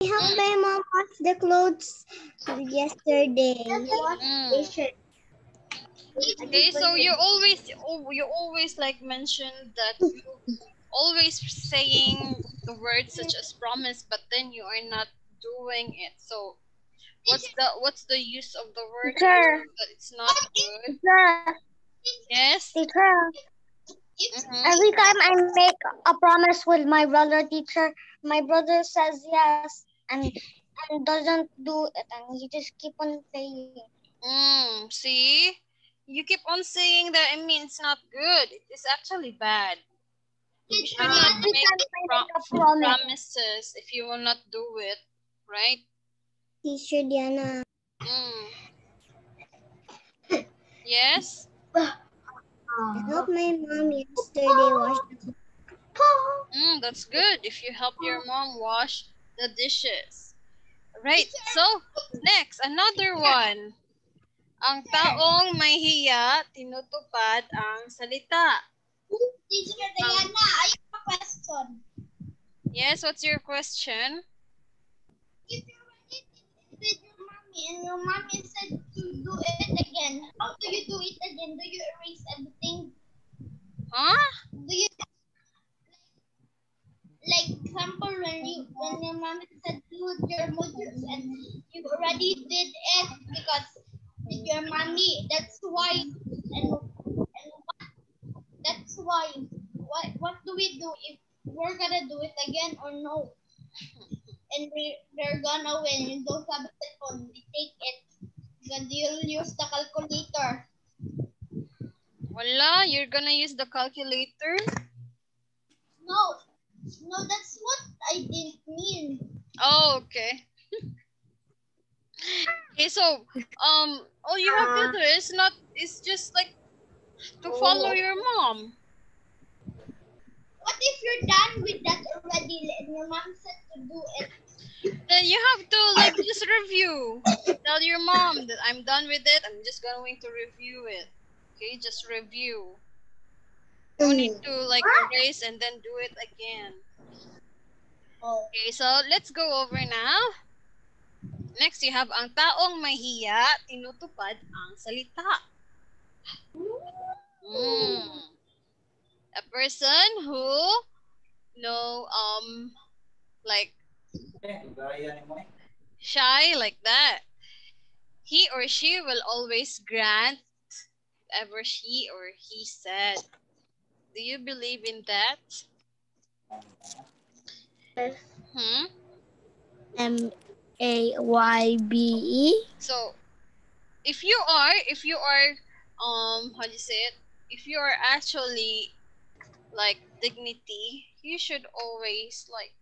helped my mom wash the clothes yesterday. Okay, so you always like mention that you always saying the words such as promise, but then you are not doing it. So what's the use of the word Teacher, that it's not good? teacher, Yes. teacher. Every time I make a promise with my brother, teacher, my brother says yes and doesn't do it, and he just keep on saying. See, you keep on saying that. It means not good. It is actually bad. You should not Every make time I make a promise. promises if you will not do it, right? Teacher Diana. Yes. I helped my mom yesterday wash the That's good if you help your mom wash the dishes. Right. So, next, another one. Ang taong may hiya, tinutupad ang salita. Teacher Diana, I have a question. Yes, what's your question? If you already did it with your mommy and your mommy said to do it again, how do you do it again? Do you erase everything? Huh? Do you like example when your mommy said do your modules and you already did it because with your mommy? That's why that's why. What do we do if we're gonna do it again or no? And they're gonna win. You don't have a cell phone. We take it. Then you'll use the calculator. Wala, you're gonna use the calculator? No, that's what I didn't mean. Oh, okay. Okay, so all you have to do is just like to follow your mom. What if you're done with that already and your mom said to do it? Then you have to like just review. Tell your mom that I'm done with it. I'm just going to review it. Okay, just review. You need to like erase and then do it again. Okay, so let's go over now. Next, you have ang taong mahiya, tinutupad ang salita. A person who like shy like that. He or she will always grant whatever she or he said. Do you believe in that? MAYBE. So if you are how do you say it? If you are actually like dignity, you should always like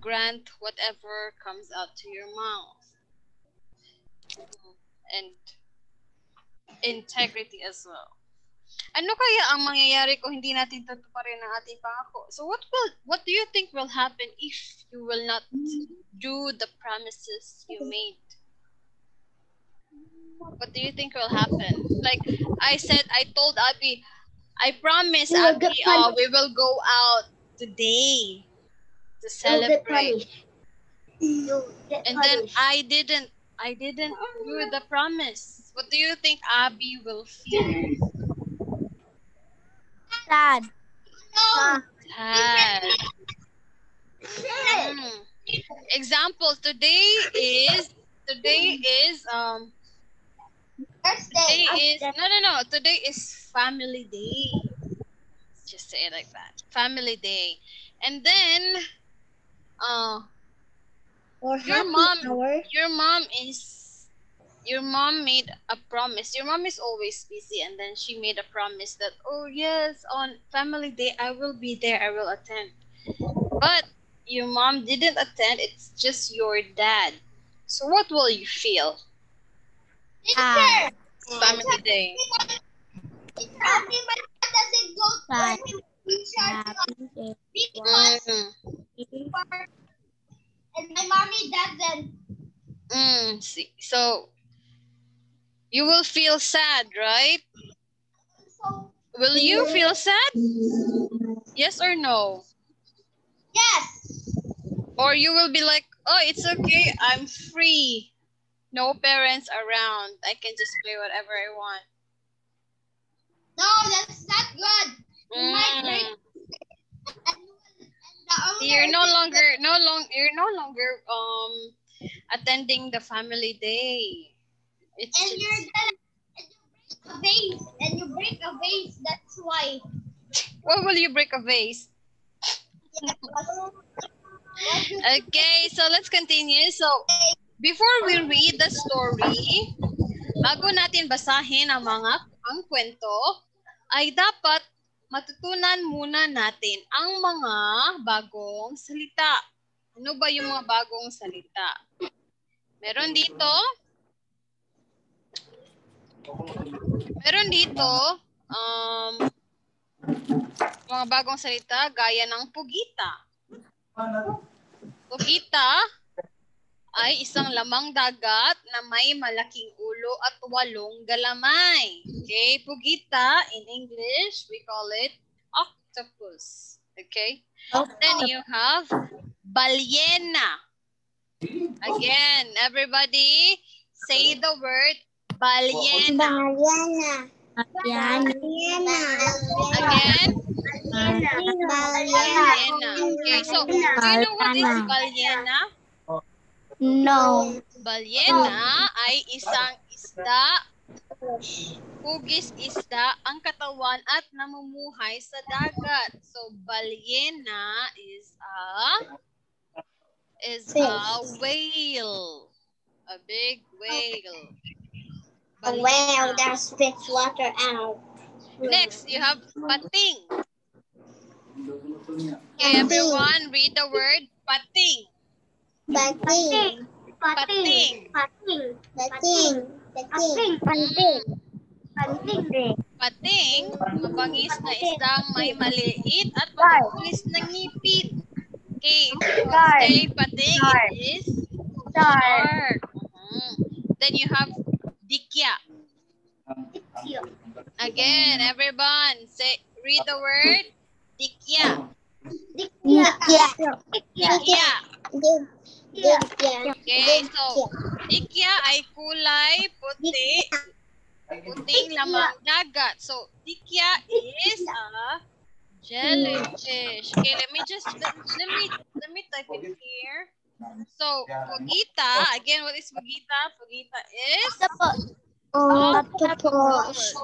grant whatever comes out to your mouth. And integrity as well. Ano kaya ang mangyayari kung hindi natin tutuparin ang ating pangako? So what do you think will happen if you will not do the promises you made? What do you think will happen? Like I told Abby, I promise Abby, we will go out today to celebrate. And then I didn't do the promise. What do you think Abby will feel? Sad. Sad. Example, today is today is family day. Let's just say it like that. Family day. And then your mom made a promise. Your mom is always busy, and then she made a promise that, oh yes, on family day I will be there, I will attend. But your mom didn't attend, it's just your dad. So what will you feel? Family day. Abby, my dad doesn't go when we charge because and my mommy doesn't. See, so you will feel sad, right? So will you feel sad? Yes or no? Yes. Or you will be like, oh, it's okay. I'm free. No parents around. I can just play whatever I want. No, that's not good. You might break. Mm. And the owner You're no is longer attending the family day. It's and just, you're gonna and you break a vase. That's why. what will you break a vase? Yeah, Okay, so let's continue. So, before we read the story, bago natin basahin ang kwento, ay dapat matutunan muna natin ang mga bagong salita. Ano ba yung mga bagong salita? Meron dito, mga bagong salita gaya ng pugita. Pugita ay isang lamang dagat na may malaking ulo at 8 galamay. Okay, pugita in English, we call it octopus. Okay, then you have ballena. Again, everybody say the word ballena. Again, ballena. Okay, so do you know what is ballena? No. Ballena ay isang isda, hugis isda ang katawan at namumuhay sa dagat. So ballena is a whale, a big whale. Well, that spits water out. Next, you have pating. Okay, everyone, read the word pating. Pating. Pating. Pating, mabangis na isdang may maliit at matutulis na ngipin. Okay, if you will say pating, it is shark. Then you have dikya. Again, everyone, read the word dikya. Dikya. Okay, so dikya ay kulay puti, puting lamang dagat. So dikya is a jellyfish. Okay, let me type it here. So pugita, again, what is pugita? Pugita is octopus.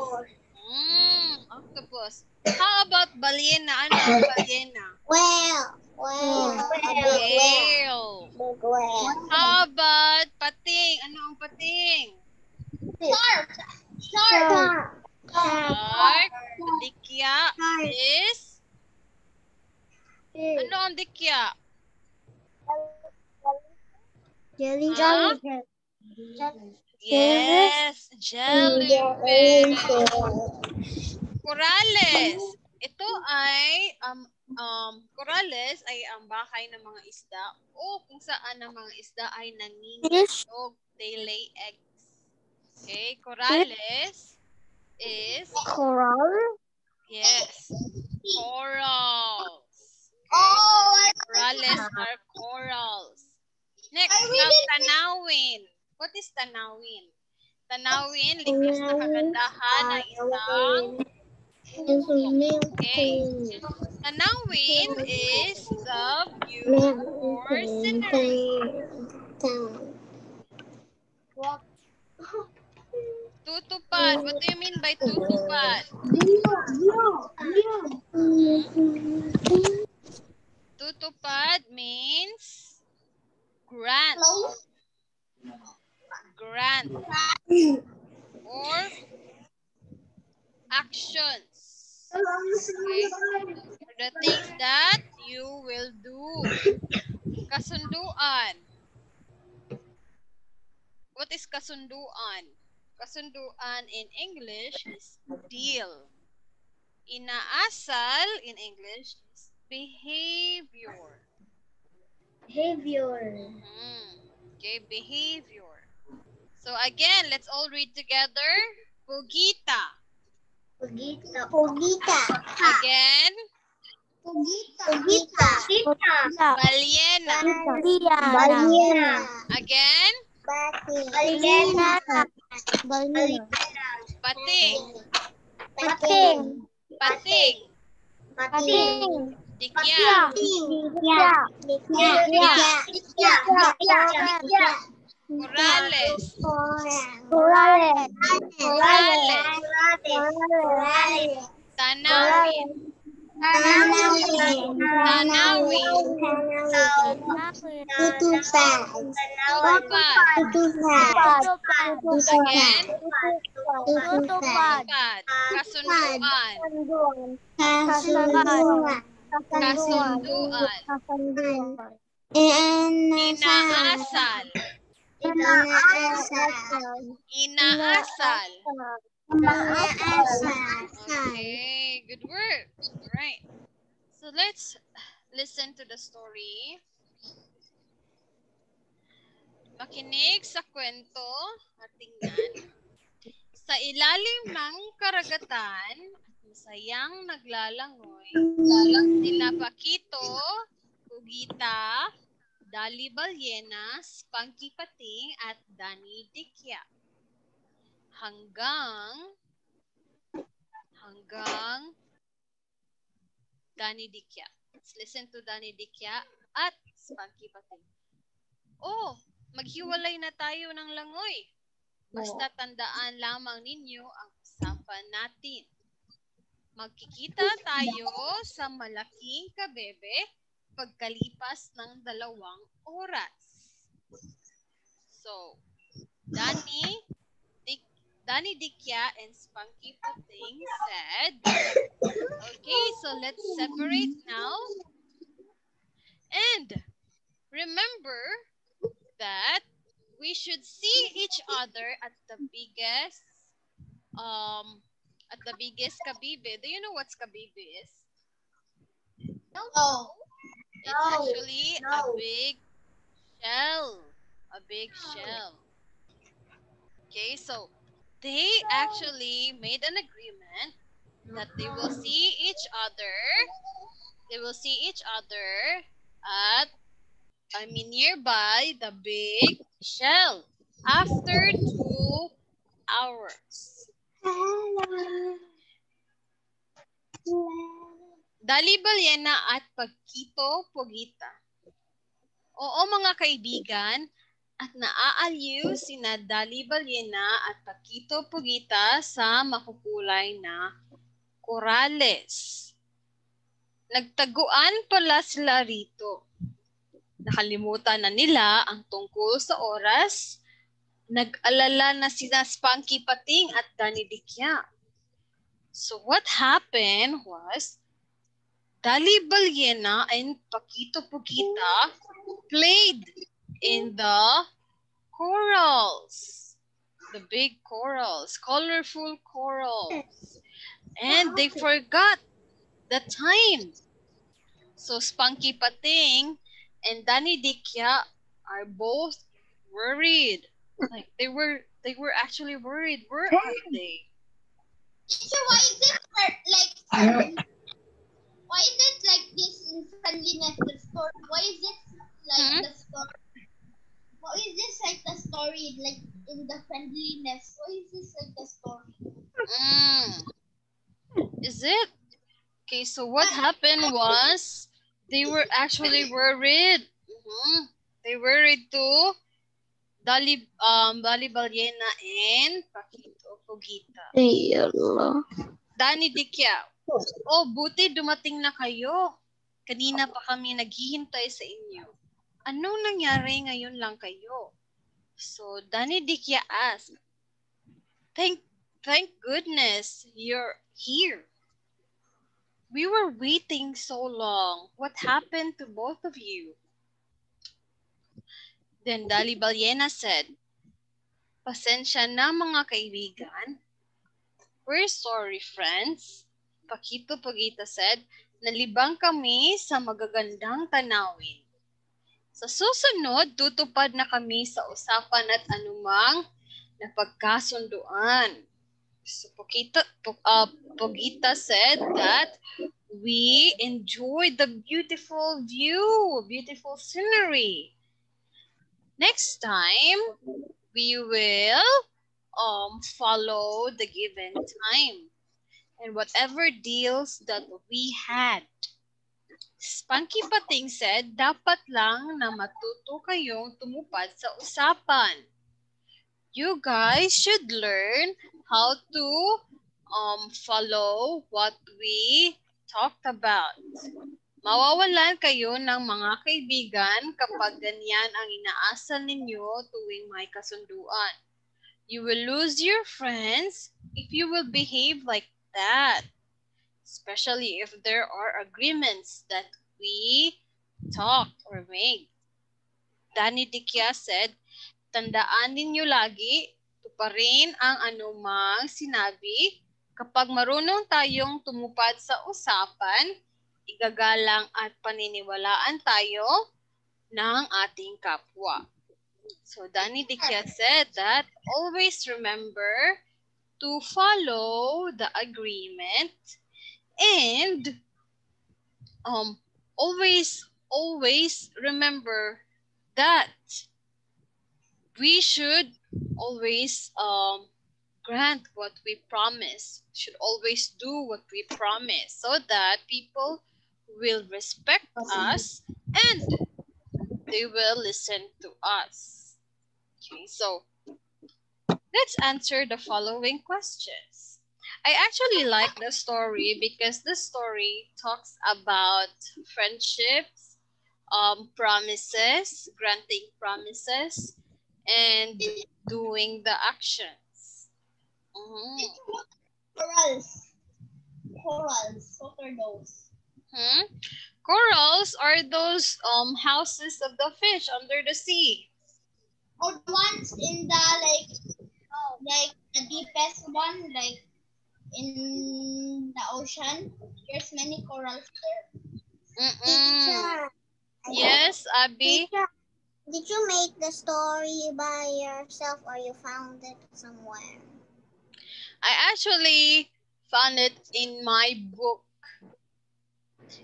Octopus. How about ballena? Ano ang ballena? Whale. How about pating? Ano ang pating? Shark. Dikya is? Ano ang dikya? Jellyfish. Yes, jellyfish. Corales. Ito ay corales ay ang bakay ng mga isda o kung saan ang mga isda ay nangingitlog. They lay eggs. Okay, corales is Coral. yes, corals. Corales are corals. Next, we have tanawin. What is tanawin? Tanawin, likas na kagandahan ng isang okay. Tanawin is the view or scenery. Tutupad. What do you mean by tutupad? Tutupad means grant. Grant. Or actions. Okay? The things that you will do. Kasunduan. What is kasunduan? Kasunduan in English is deal. Inaasal in English is behavior. Okay, behavior. So again, let's all read together. Pugita. Again. Pugita. Balyena. Again. Pating. Dikya. Corrales. Tanawin. Again. Tupad. Kasunduan. Inaasal. Okay, good work. All right. So let's listen to the story. Makinig sa kwento at tingnan. Sa ilalim ng karagatan, masayang naglalangoy, sila Paquito, Pugita, Dali Balyena, Spunky Pating, at Danny Dikya. Hanggang Danny Dikya. Let's listen to Danny Dikya at Spunky Pating. Oh, maghiwalay na tayo ng langoy. Basta tandaan lamang ninyo ang usapan natin. Magkikita tayo sa malaking kabebe pagkalipas ng 2 oras. So, Danny Dikya and Spunky Pating said, okay, so let's separate now. And remember that we should see each other at the biggest kabibe. Do you know what kabibe is? No. It's actually a big shell. Okay, so they actually made an agreement that they will see each other at nearby the big shell after 2 hours. Dali Balyena at Paquito Pugita. Oo mga kaibigan, at naaaliw sina Dali Balyena at Paquito Pugita sa makukulay na korales. Nagtaguan pala sila rito. Nakalimutan na nila ang tungkol sa oras. Nag-alala na sina Spunky Pating at Danny Dikya. So what happened was, Dali Balyena and Paquito Pugita played in the corals. The big corals, colorful corals. And they forgot the time. So Spunky Pating and Danny Dikya are both worried. Like they were actually worried. Where are they? Teacher, why is it like this in friendliness, the story? Why is it like the story? Why is this like the story like in the friendliness? Why is this like the story? Is it? Okay, so what happened was they were actually worried. They worried too. Dali Balyena and Paquito Pugita. Danny Dikya. Oh, buti dumating na kayo. Kanina pa kami naghihintay sa inyo. Anong nangyari ngayon lang kayo? So Danny Dikya asked, Thank goodness you're here. We were waiting so long. What happened to both of you? Then Dali Balyena said, Pasensya na mga kaibigan. We're sorry, friends. Paquito Pugita said, Nalibang kami sa magagandang tanawin. Sa susunod, tutupad na kami sa usapan at anumang napagkasunduan. So Pugita said that we enjoyed the beautiful view, beautiful scenery. Next time, we will follow the given time and whatever deals that we had. Spunky Pating said, dapat lang na matuto kayong tumupad sa usapan. You guys should learn how to follow what we talked about. Mawawalan kayo ng mga kaibigan kapag ganyan ang inaasal ninyo tuwing may kasunduan. You will lose your friends if you will behave like that, especially if there are agreements that we talked or made. Danny Dikia said, tandaan ninyo lagi, tuparin ang anumang sinabi. Kapag marunong tayong tumupad sa usapan, igagalang at paniniwalaan tayo ng ating kapwa. So Danny Dikia said that always remember to follow the agreement and always remember that we should always grant what we promise, should always do what we promise so that people will respect us and they will listen to us. Okay, so let's answer the following questions. I actually like the story because the story talks about friendships, promises, granting promises, and doing the actions. Corals. What are those? Corals are those houses of the fish under the sea. Oh, the ones in the like the deepest one, like in the ocean. There's many corals there. Teacher, Yes, Abby. teacher, did you make the story by yourself or you found it somewhere? I actually found it in my book.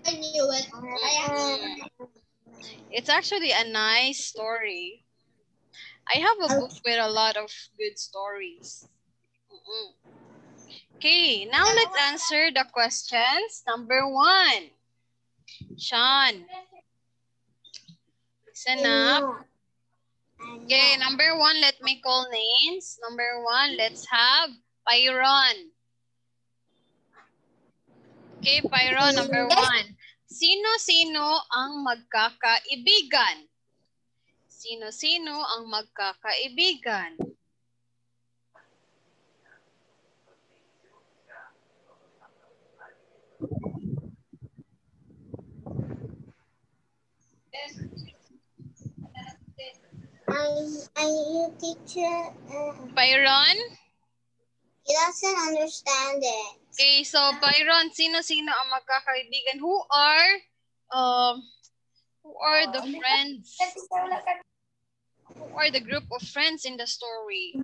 I knew it. It's actually a nice story. I have a book with a lot of good stories. Okay, now let's answer the questions. Number 1. Sean. Listen up. Okay, number 1, let me call names. Number 1, let's have Pyron. Okay, Pyron, number 1. Sino-sino ang magkakaibigan? Sino-sino ang magkakaibigan? You teacher. Pyron? He doesn't understand it. Okay, so Pyron, sino-sino ang magkakaibigan? Who are the friends? Who are the group of friends in the story?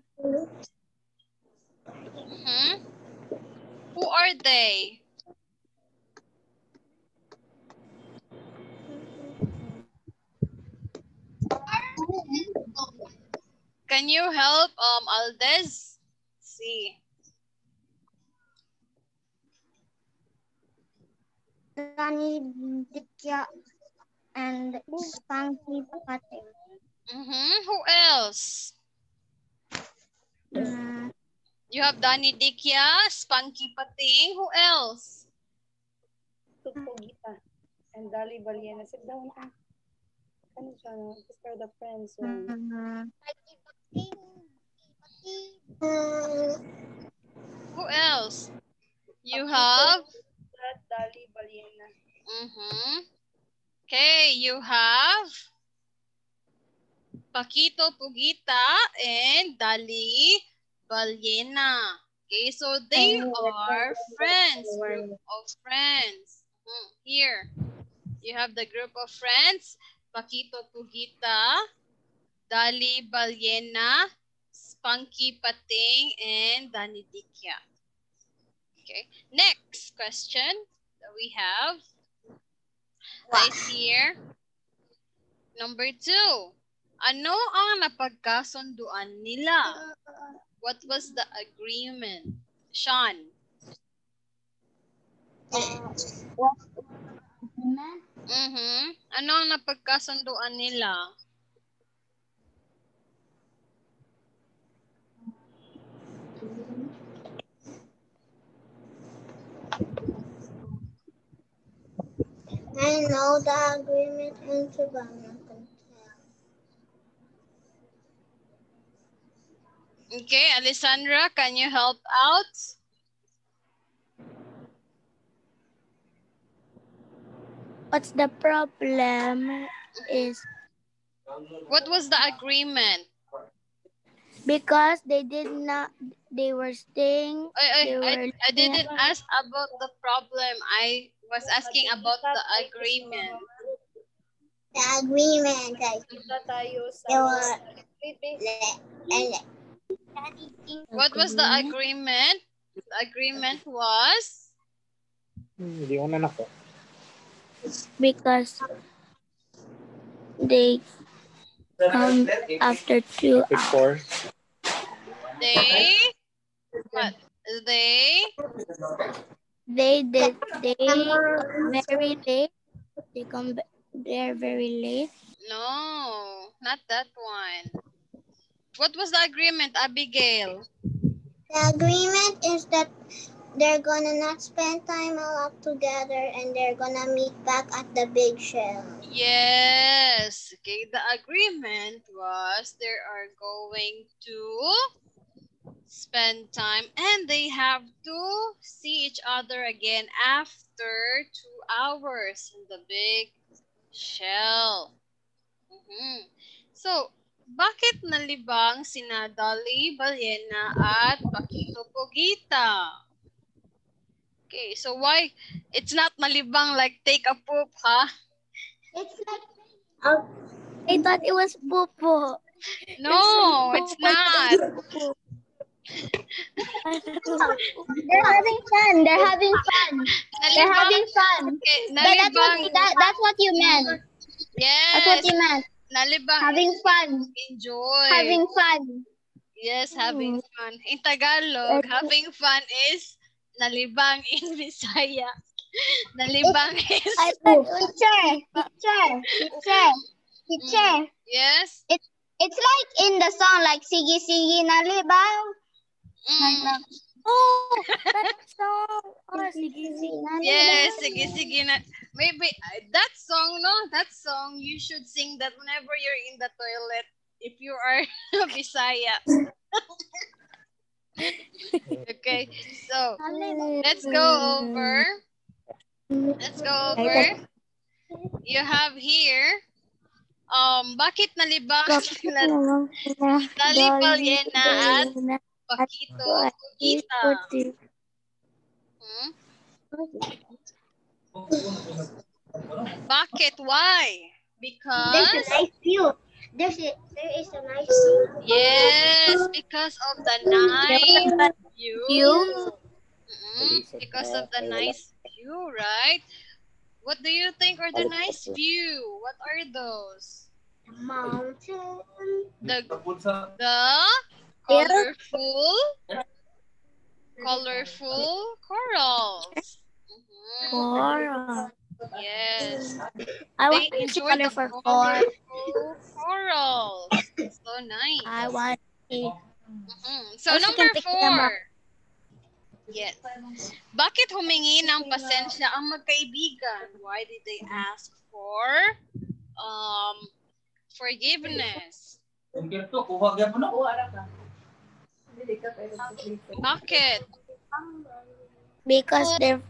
Who are they? Can you help Aldez? See. Danny Dikia and Spunky Pating. Who else? You have Danny Dikia, Spunky Pating. Who else? Tupugita and Dali Baliena. Sit down. Ano siya? These are the friends. Who else? You have? Dali Baliena. Okay, you have Paquito Pugita and Dali Baliena. Okay, so they are friends, group of friends. Here, you have the group of friends, Paquito Pugita, Dali Baliena, Spunky Pating, and Danny Dikia. Okay, next question. The we have is here. Number 2. Ano ang napagkasunduan nila? What was the agreement? Sean. Ano ang napagkasunduan nila? I know the agreement into Okay, Alessandra, can you help out? What's the problem is What was the agreement? because they were staying. I didn't ask about the problem. I was asking about the agreement. the agreement. Like, Punta tayo sa they were, What was the agreement? The agreement was? Hindi ko na nako. Because they come after 2 hours. They? What? They They very late. They come there very late. No, not that one. What was the agreement, Abigail? the agreement is that they're gonna not spend time a lot together and they're gonna meet back at the big shell. Yes. Okay, the agreement was they are going to spend time and they have to see each other again after 2 hours in the big shell. So, bakit nalibang sina Dolly Ballena at Paquito Pogita? Okay, so why it's not malibang like take a poop, huh? It's like I thought it was popo. No, it's not. they're having fun. They're having fun. They're having fun. Okay, That's what you meant. Yes. That's what you meant. Nalibang. Having fun. Enjoy. Having fun. Yes, having fun. In Tagalog, having fun is nalibang in Bisaya. Nalibang is... Teacher. Yes. It's like in the song, like sige sige nalibang. Oh, that song. Oh, sige, sige. Yes, sige sige na. Maybe that song, no? That song, you should sing that whenever you're in the toilet if you are Bisaya. Okay, so let's go over. You have here, bakit nalibang sila Dolly Ballena at Paquito Pogita? Bakit? Why? Because There's a nice view. There is a nice view. yes, because of the nice view. Because of the nice view, right? What do you think are the nice view? What are those? Mountain. The colorful corals. Coral. Yes. I They want to see enjoy the colorful coral. colorful corals. So nice. I want to see. So Also, number can pick them 4. up. Yes. Bakit humingi ng pasensya ang magkaibigan? Why did they ask for forgiveness? Bakit? Because they're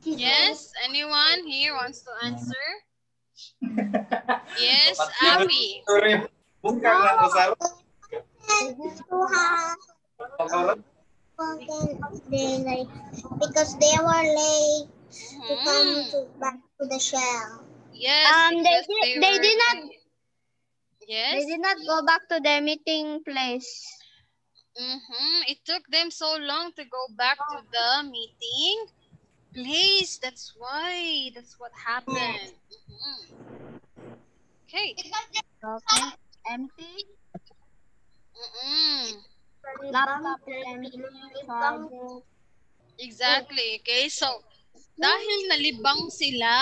Yes, anyone here wants to answer? Yes, Abby. Because they were late to come back to the shell. Yes, They did not. Yes. They did not go back to their meeting place. It took them so long to go back to the meeting place. That's why. That's what happened. Okay. Okay. Empty. Laptop is empty. Charger. Exactly. Okay. So, dahil nalibang sila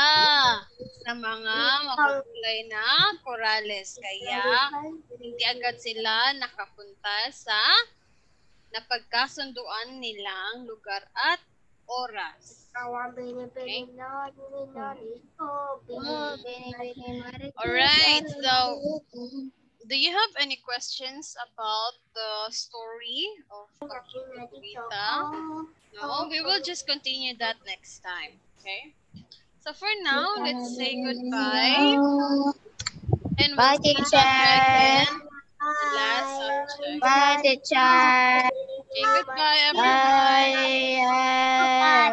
sa mga makukulay na korales, kaya hindi agad sila nakapunta sa napagkasunduan nilang lugar at oras. Okay? Alright, so do you have any questions about the story of Pagkikita? No, we will just continue that next time. Okay? So for now, let's say goodbye. And we'll see each other again. The last subject. Bye, teacher. Okay, goodbye everyone. Bye.